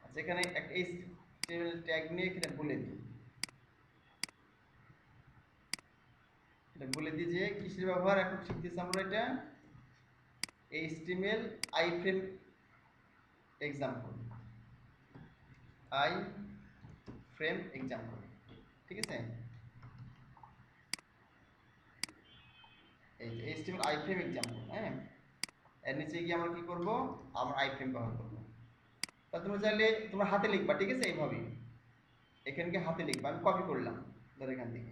আচ্ছা, এখানে একটা এইচটিএমএল ট্যাগ নিয়ে এখানে বলে দিই, এটা বলে দিই যে কিসের ব্যবহার এখন শিখতেছি আমরা, এটা HTML I frame example, I frame example, ঠিক আছে। এই এইচটিএমএল আই ফ্রেম এক্সাম্পল, হ্যাঁ, এর নিচে গিয়ে আমরা কি করব, আমরা আই ফ্রেম ব্যবহার করব। তা তোমরা চাইলে তোমরা হাতে লিখবা, ঠিক আছে, এইভাবে এখানকে হাতে লিখবা, আমি কপি করলাম ধর এখান থেকে।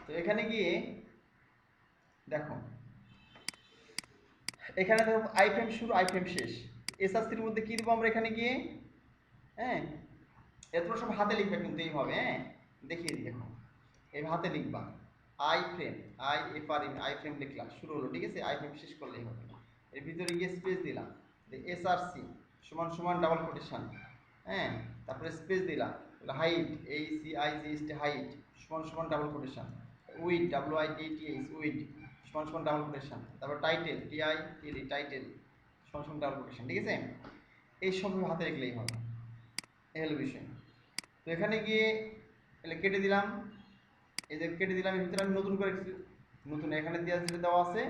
তো এখানে গিয়ে দেখো, এখানে দেখো আই ফ্রেম শুরু, আই ফ্রেম শেষ, এসআরসির মধ্যে কি দেবো আমরা এখানে গিয়ে, হ্যাঁ, এরপর সব হাতে লিখবে কিন্তু এইভাবে, হ্যাঁ, দেখিয়ে দিই এখন, এই হাতে লিখবা iframe, I F R M, iframe লিখলাম, শুরু হলো, ঠিক আছে, আই ফ্রেম শেষ করলেই হবে। এর ভিতরে গিয়ে স্পেস দিলাম, এসআরসি সমান সমান ডাবল কোটেশন, হ্যাঁ, তারপরে স্পেস দিলাম, হাইট এই C I G S T height সমান সমান double quotation, width W I D T H width সমান সমান ডাবল কোটেশন, তারপর title T I T title সমান সমান ডাবল কোটেশন, ঠিক আছে। এই সব হাতে লিখলেই হবে, এই হলো বিষয়। তো এখানে গিয়ে তাহলে কেটে দিলাম, এই যে কেটে দিলাম, এর ভিতরে আমি নতুন করে নতুন এখানে দেওয়া যেটা দেওয়া আছে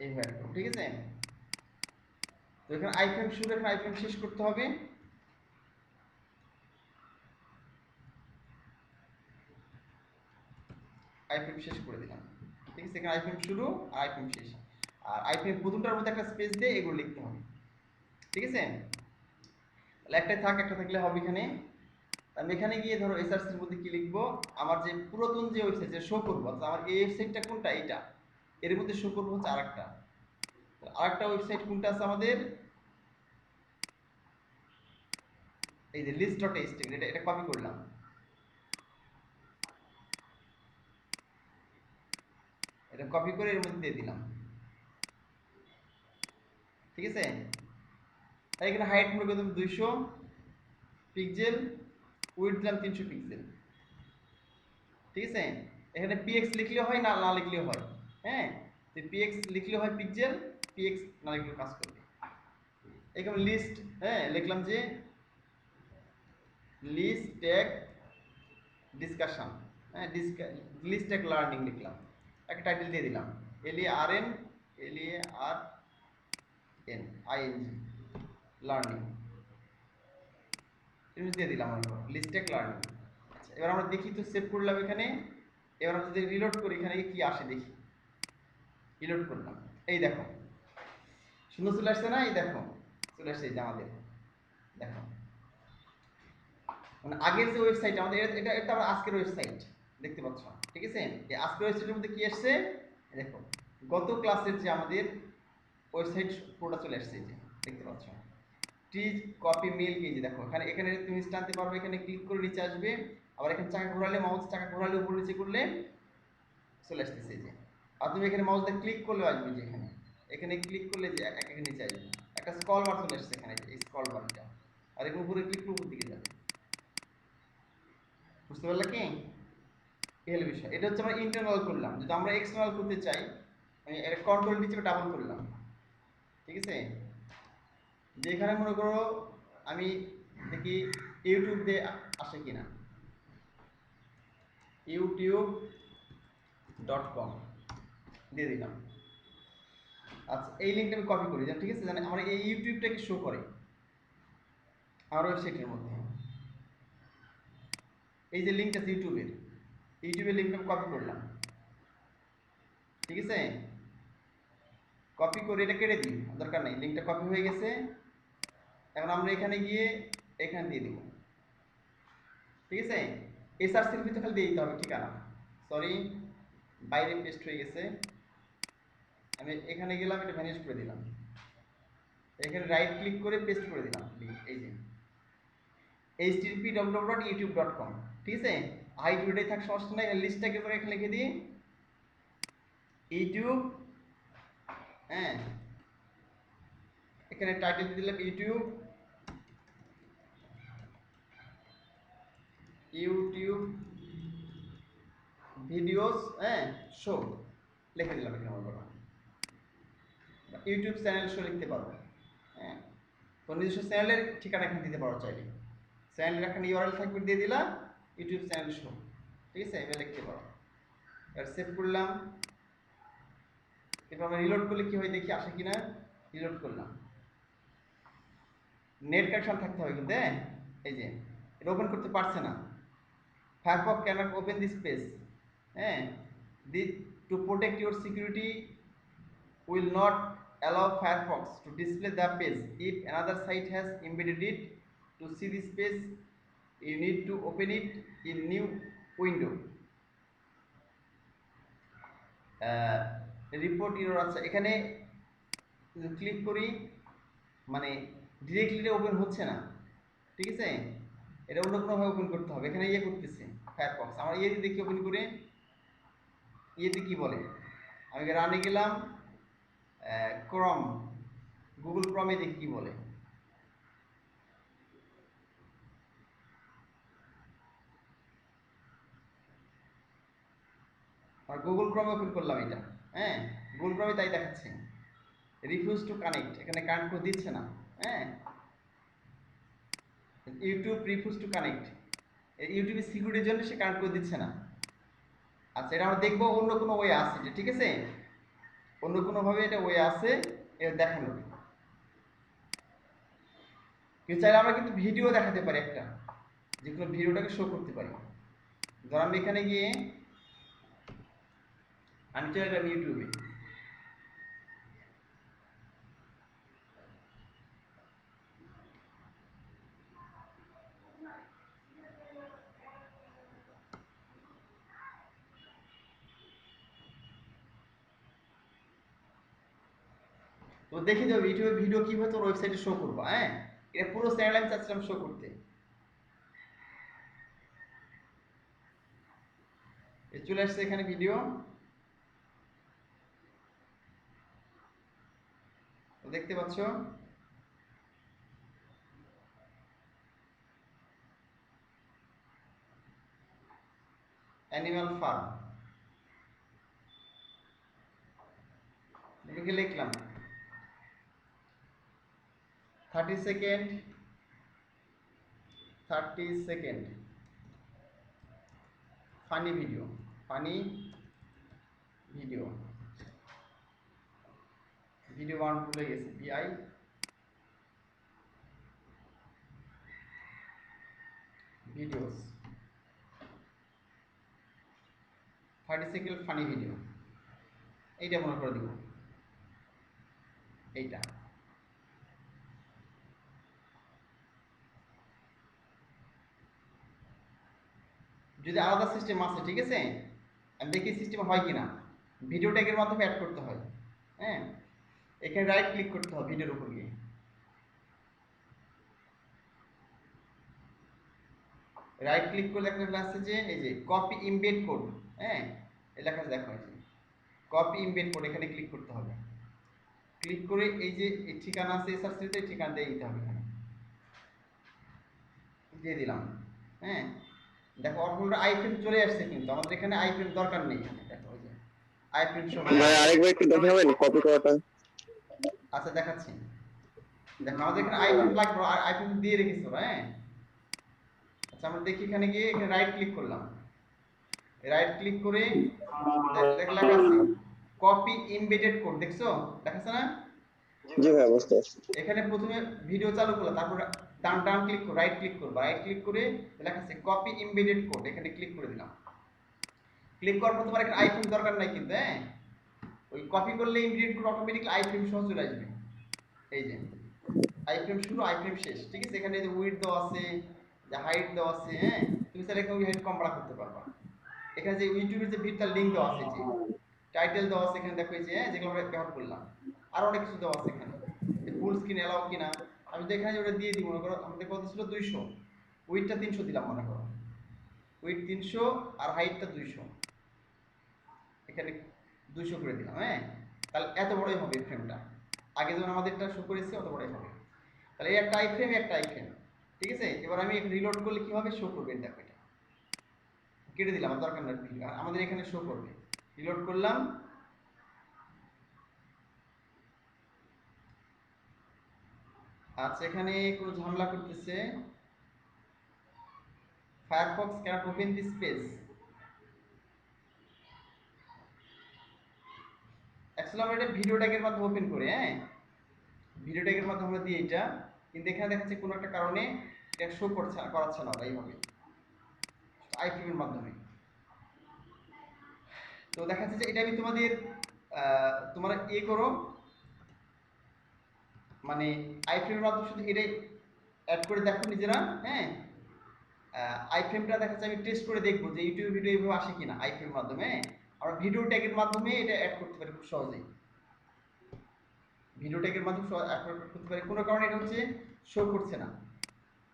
এইভাবে, ঠিক আছে। তো এখানে আই ফ্রেম শুরু, এখানে আই ফ্রেম শেষ করতে হবে। আই ফ্রেম শেষ করে দিলাম, ঠিক আছে, এখানে আই ফ্রেম শুরু আর আই ফ্রেম শেষ, আর আই ফ্রেম প্রথমটার মধ্যে একটা স্পেস দিয়ে এগুলো লিখতে হবে, ঠিক আছে। তাহলে একটাই থাক, একটা থাকলে হবে এখানে। আমি এখানে গিয়ে ধরো এসআরসির মধ্যে কি লিখবো, আমার যে পুরাতন যে ওয়েবসাইট যে শো করবো, অর্থাৎ আমার এই ওয়েবসাইটটা কোনটা, এইটা এর মধ্যে শো করবো হচ্ছে আরেকটা ওয়েবসাইট কোনটা আছে আমাদের, এই যে list.html, এটা কপি করলাম, এটা কপি করে এর মধ্যে দিয়ে দিলাম, ঠিক আছে। তাই এখানে হাইট মনে করলাম 200 পিক্সেল, উইডথ দিলাম 300 পিক্সেল, ঠিক আছে। এখানে পিএক্স লিখলে হয়, না না লিখলেও হয়, হ্যাঁ। তো পিএক্স লিখলে হয় পিক্সেল, পিএক্স না লিখলেও কাজ করবে। এখানে লিস্ট, হ্যাঁ, লিখলাম যে লিস্ট ট্যাগ ডিসকাশন, হ্যাঁ, লিস্ট ট্যাগ লার্নিং লিখলাম, একটা টাইটেল দিয়ে দিলাম LARNING লার্নিং দিয়ে দিলাম আমরা লিস্ট ট্যাগ লার্নিং। আচ্ছা, এবার আমরা দেখি তো, সেভ করলাম এখানে। এবার আমরা যদি রিলোড করি এখানে কি আসে দেখি, রিলোড করলাম, এই দেখো সুন্দর চলে আসছে না, এই দেখো চলে আসছে, এই যে আমাদের দেখো, মানে আগের যে ওয়েবসাইট আমাদের, এটা আমার আজকের ওয়েবসাইট দেখতে পাচ্ছ, ঠিক আছে। এই আজকের ওয়েবসাইটের মধ্যে কি আসছে দেখো, গত ক্লাসের যে আমাদের ওয়েবসাইট পুরোটা চলে আসছে, এই যে দেখতে পাচ্ছ। টিজ কপি মেল, এই যে দেখো এখানে তুমি টানতে পারবে, এখানে ক্লিক করে নিচে আসবে, আবার এখানে চাকা ঘোরালে, মাউস চাকা ঘোরালে উপরে নিচে করলে চলে আসতেছে, এই যে। আর তুমি এখানে মাউস দিয়ে ক্লিক করলে আসবে, যে এখানে ক্লিক করলে যে একের নিচে আসবে, একটা স্ক্রল বার চলে আসছে এখানে, এই স্ক্রল বারটা, আর এখানে উপরে ক্লিক করে উপর দিকে যাবে, বুঝতে পারলে কি, এই হলো বিষয়। এটা হচ্ছে আমরা ইন্টারনাল করলাম। যদি আমরা এক্সটার্নাল করতে চাই, আমি এটা কন্ট্রোল হিসেবে ডাবল করলাম, ঠিক আছে। যে এখানে মনে করো আমি দেখি ইউটিউব দিয়ে আসে কিনা, youtube.com দিয়ে দিলাম। আচ্ছা, এই লিঙ্কটা আমি কপি করি, ঠিক আছে, জানেন আমার এই ইউটিউবটাকে শো করে আমার ওয়েবসাইটের মধ্যে, এই যে লিঙ্কটা আছে ইউটিউবের লিঙ্কটা আমি কপি করলাম, ঠিক আছে। কপি করে এটা কেটে দিই, দরকার নেই, লিঙ্কটা কপি হয়ে গেছে। এখন আমরা এখানে গিয়ে এখানে দিয়ে দিব, ঠিক আছে। এসআরসির ভিতরে খালি দিয়ে দিতে হবে ঠিকানা, সরি বাইরে পেস্ট হয়ে গেছে, আমি এখানে গেলাম, এটা ম্যানেজ করে দিলাম, এখানে রাইট ক্লিক করে পেস্ট করে দিলাম লিঙ্ক, এই যে http://youtube.com, ঠিক আছে। হাইট উল্টাই থাক, সমস্যা নাই, লিস্টটাকে এখানে লিখে দিই ইউটিউব, হ্যাঁ, এখানে টাইটেল দিয়ে দিলাম ইউটিউব ভিডিওস, হ্যাঁ, শো লিখে দিলাম এখানে, আমার বলা ইউটিউব চ্যানেল শো লিখতে পারবো, হ্যাঁ। তো নিজস্ব চ্যানেলের ঠিকানা এখানে দিতে পারো চাইলে, চ্যানেলের এখানে ইউআরএল থাকবে, দিয়ে দিলাম ইউটিউব চ্যানেল শো, ঠিক আছে, এবার লিখতে পারো। এবার সেভ করলাম। এবার আমরা রিলোড করলে কি হয় দেখি আসে কিনা, রিলোড করলাম, নেট কানেকশন থাকতে হবে কিন্তু, হ্যাঁ, এই যে এটা ওপেন করতে পারছে না, Firefox cannot open this page, হ্যাঁ, to protect your security will not allow Firefox to display the page if another site has embedded it. To see this page, you need to open it in new window. Report your, আচ্ছা এখানে click করি, মানে directly open হচ্ছে না, ঠিক আছে। এটা অন্য কোনোভাবে ওপেন করতে হবে, এখানে ইয়ে করতেছে ফায়ারফক্স, আমার ইয়েতে দেখি ওপেন করে, ইয়েতে কি বলে, আমি রানে গেলাম, ক্রম, গুগল ক্রমে দেখি কি বলে, আর গুগল ক্রমে ওপেন করলাম এটা, হ্যাঁ, গুগল ক্রমে তাই দেখাচ্ছে রিফিউজ টু কানেক্ট, এখানে কানেক্ট করে দিচ্ছে না, হ্যাঁ, ইউটিউব রিফিউজ টু কানেক্ট, ইউটিউবের সিকিউরিটির জন্য সে কানেক্ট করে দিচ্ছে না। আচ্ছা, এটা আমরা দেখবো অন্য কোনো ওয়ে আছে, ঠিক আছে, অন্য কোনোভাবে এটা ওয়ে আছে এটা দেখানোর, কিন্তু চাইলে আমরা কিন্তু ভিডিও দেখাতে পারি, একটা যে কোনো ভিডিওটাকে শো করতে পারি। ধর আমি এখানে গিয়ে আমি চলে গেলাম ইউটিউবে, তো দেখে দেবো ইউটিউবে ভিডিও কিভাবে তোর ওয়েবসাইটে শো করবো, হ্যাঁ। এটা পুরো চ্যানেল আমি চাচ্ছিলাম শো করতে। চলে আসছে এখানে ভিডিও, দেখতে পাচ্ছ। অ্যানিমাল ফার্ম লিখলাম 30 second 30 second funny video, funny video, video বানানো ভুলে গেছে, বিআই ভিডিওস 30 সেকেন্ড ফানি ভিডিও, এইটা মনে করে দিব, এইটা। যদি আলাদা সিস্টেম আছে, ঠিক আছে, আমি দেখি সিস্টেম হয় কিনা। ভিডিও ট্যাগের মাধ্যমে অ্যাড করতে হয়, হ্যাঁ। এখানে রাইট ক্লিক করতে হবে ভিডিওর উপর গিয়ে, রাইট ক্লিক করলে একটা আছে যে এই যে কপি ইমবেড কোড, হ্যাঁ, এই লেখা দেখো, এই যে কপি ইমবেড কোড, এখানে ক্লিক করতে হবে। ক্লিক করে এই যে এই ঠিকানা আছে এসআরসিতে, ঠিকানা দিয়ে দিতে হবে, এখানে দিয়ে দিলাম, হ্যাঁ। দেখো অটোমেটিক আইফ্রেম চলে আসছে, কিন্তু আমাদের এখানে আইফ্রেম দরকার নেই, এখানে দেখো ওই যে আইফ্রেম শো ভাই আরেকবার একটু দেখাবেন কপি করাটা? আচ্ছা দেখাচ্ছি। দেখো আমাদের এখানে আইফ্রেম লাগবে, আর আইফ্রেম দিয়ে রেখেছি ওরা, হ্যাঁ। আচ্ছা আমরা দেখি, এখানে গিয়ে এখানে রাইট ক্লিক করলাম, রাইট ক্লিক করে লেখা আছে কপি এমবেডেড কোড, দেখছো দেখাচ্ছে না? জি ভাই, বুঝতে পারছি। এখানে প্রথমে ভিডিও চালু করলাম, তারপর ডান ডান ক্লিক করে রাইট ক্লিক করবা, রাইট ক্লিক করে লেখা আছে কপি এমবেডেড কোড, এখানে ক্লিক করে দিলাম। ক্লিক করার পর তোমার এখানে আইফ্রেম দরকার নাই কিন্তু, হ্যাঁ। ওই কপি করলে এমবেডেড কোড অটোমেটিক্যালি আইফ্রেম সহ চলে আসবে, এই যে আইফ্রেম শুরু আইফ্রেম শেষ, ঠিক আছে। এখানে যে উইডথ দেওয়া আছে, যে হাইট দেওয়া আছে, হ্যাঁ। তুমি চাইলে এখানে হাইট কম বাড়া করতে পারবা। এখানে যে ইউটিউবের যে ভিডিওটার লিংক দেওয়া আছে, যে টাইটেল দেওয়া আছে এখানে, দেখো এই যে, হ্যাঁ, যেগুলো আমরা ব্যবহার করলাম, আর অনেক কিছু দেওয়া আছে এখানে, যে ফুল স্ক্রিন এলাও কিনা। আমি তো এখানে ওটা দিয়ে দিই, মনে করো আমাদের কত ছিল 200, উইডথটা 300 দিলাম, মনে করো উইডথ 300 আর হাইটটা 200, এখানে 200 করে দিলাম, হ্যাঁ। তাহলে এত বড়ই হবে ফ্রেমটা, আগে যখন আমাদেরটা শো করেছি অত বড়ই হবে। তাহলে এই একটা আই ফ্রেম, একটা আই ফ্রেম, ঠিক আছে। এবার আমি রিলোড করলে কি হবে, শো করবে, দেখো এটা কেটে দিলাম, আর দরকার নেই, আমাদের এখানে শো করবে। রিলোড করলাম, আচ্ছা এখানে কোনো ঝামেলা করতেছে, Firefox cannot open this page. Actually আমরা এটা ভিডিও ট্যাগের মাধ্যমে ওপেন করি, হ্যাঁ, ভিডিও ট্যাগের মাধ্যমে আমরা দিই এটা, কিন্তু এখানে দেখাচ্ছে কোনো একটা কারণে এটা শো করছে না, করাচ্ছে না ওরা এইভাবে আইফ্রেমের মাধ্যমে। তো দেখাচ্ছে যে এটা আমি তোমাদের তোমরা করো, মানে আইফ্রেমের মাধ্যমে শুধু এটাই অ্যাড করে দেখো নিজেরা, হ্যাঁ। আইফ্রেমটা দেখাচ্ছে আমি টেস্ট করে দেখবো যে ইউটিউব ভিডিও এইভাবে আসে কিনা আইফ্রেমের মাধ্যমে। আমরা ভিডিও ট্যাগের মাধ্যমে এটা অ্যাড করতে পারি খুব সহজেই, ভিডিও ট্যাগের মাধ্যমে অ্যাড করতে পারি। কোনো কারণে এটা হচ্ছে শো করছে না,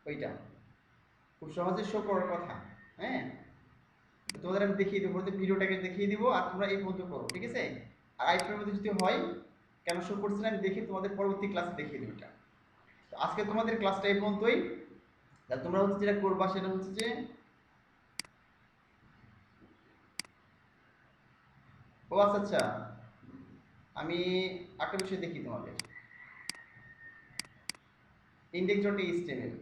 ওইটা খুব সহজে শো করার কথা, হ্যাঁ। তোমাদের আমি দেখিয়ে দেবো, ভিডিও ট্যাগে দেখিয়ে দিব, আর তোমরা এই পর্যন্ত করো, ঠিক আছে। আর আইফ্রেমের মধ্যে যদি হয় কেন শো করছে না আমি দেখি তোমাদের পরবর্তী ক্লাসে দেখিয়ে দেবো এটা। তো আজকে তোমাদের ক্লাসটা এই পর্যন্তই। তোমরা হচ্ছে যেটা করবা সেটা হচ্ছে যে ও আচ্ছা আচ্ছা, আমি একটা বিষয় দেখি তোমাদের, ইন্ডেক্স ডট এইচটিএমএল,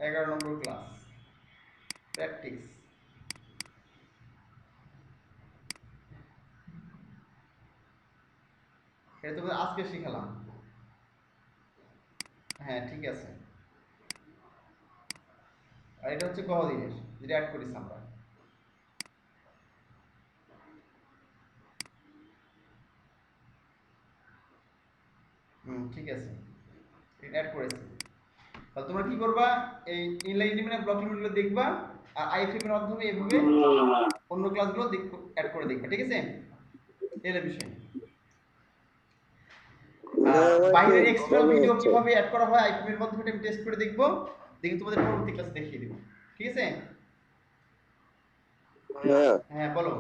এগারো নম্বর ক্লাস প্র্যাকটিস। এটা তোমাদের আজকে শিখালাম, হ্যাঁ ঠিক আছে। আর এটা হচ্ছে গহদিনের, যেটা অ্যাড করেছি আমরা। ঠিক আছে, অ্যাড করেছি। তাহলে তোমরা কি করবা, এই ইনলাইন এলিমেন্ট ব্লক এলিমেন্টগুলো দেখবা আর আইএফএম এর মাধ্যমে এভাবে অন্য ক্লাসগুলো অ্যাড করে দেখবা, ঠিক আছে? এর বিষয়। আমার একটু বাইরের এক্সটার্নাল প্রবলেম ভিডিও হচ্ছে। কিভাবে অ্যাড করা হয় আইএফএম এর মাধ্যমে আমি টেস্ট করে দেখবো, দেখি তোমাদের পরবর্তী ক্লাসে দেখিয়ে দেব, ঠিক আছে? হ্যাঁ, হ্যাঁ বলো।